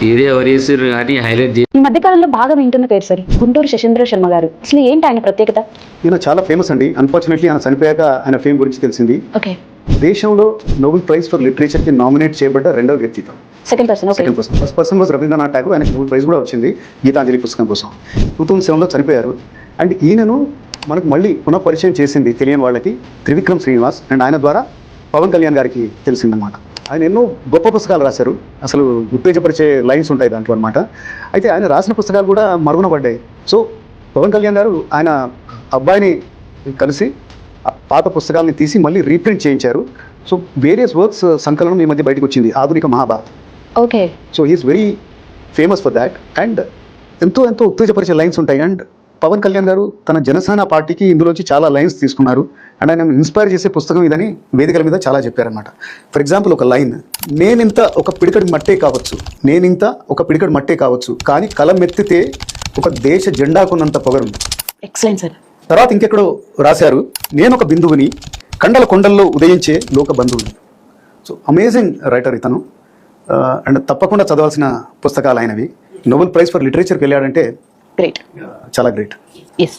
ఇదే ఎవరు చేసారు కానీ హైలైట్ ఈ మధ్య కాలంలో బాగా వింటున్న పేరు సార్ గుంటూరు శశేంద్ర శర్మ గారు. అసలు ఏంటి ఆయన ప్రత్యేకత? ఈయన చాలా ఫేమస్ అండి. అన్ఫార్చునేట్లీ ఆయన చనిపోయాక ఆయన ఫేమ్ గురించి తెలిసింది. ఓకే, దేశంలో నోబెల్ ప్రైజ్ ఫర్ లిటరేచర్ కి నామినేట్ చేయబడ్డ రెండవ వ్యక్తిత్వం. Second person. Okay, first person was Rabindranath Tagore. ఆయనకు నోబెల్ ప్రైజ్ కూడా వచ్చింది గీతాంజలి పుస్తకం కోసం. 2007లో చనిపోయారు. అండ్ ఈయనను మనకు మళ్ళీ పునః పరిచయం చేసింది తెలియని వాళ్ళకి త్రివిక్రమ్ శ్రీనివాస్. అండ్ ఆయన ద్వారా పవన్ కళ్యాణ్ గారికి తెలిసిందన్నమాట. ఆయన ఎన్నో గొప్ప పుస్తకాలు రాశారు. అసలు ఉత్తేజపరిచే లైన్స్ ఉంటాయి దాంట్లో అనమాట. అయితే ఆయన రాసిన పుస్తకాలు కూడా మరుగున పడ్డాయి. సో పవన్ కళ్యాణ్ గారు ఆయన అబ్బాయిని కలిసి పాత పుస్తకాలని తీసి మళ్ళీ రీప్రింట్ చేయించారు. సో వేరియస్ వర్క్స్ సంకలనం ఈ మధ్య బయటకు వచ్చింది, ఆధునిక Mahabharat. Okay, so he is very famous for that. And ఎంతో ఉత్తేజపరిచే లైన్స్ ఉంటాయి. అండ్ పవన్ కళ్యాణ్ గారు తన జనసేన పార్టీకి ఇందులోంచి చాలా లైన్స్ తీసుకున్నారు. అండ్ ఆయన ఇన్స్పైర్ చేసే పుస్తకం ఇదని వేదికల మీద చాలా చెప్పారనమాట. ఫర్ ఎగ్జాంపుల్ ఒక లైన్, నేనింత ఒక పిడికడి మట్టే కావచ్చు కానీ కలం ఎత్తితే ఒక దేశ జెండాకున్నంత పొగరుంది. Excellent sir. తర్వాత ఇంకెక్కడో రాశారు, నేను ఒక బిందువుని కండల కొండల్లో ఉదయించే లోక బంధువుని. సో అమేజింగ్ రైటర్ ఇతను. అండ్ తప్పకుండా చదవాల్సిన పుస్తకాలు ఆయనవి. నోబెల్ ప్రైజ్ ఫర్ లిటరేచర్కి వెళ్ళాడంటే గ్రేట్, చాలా గ్రేట్. ఎస్.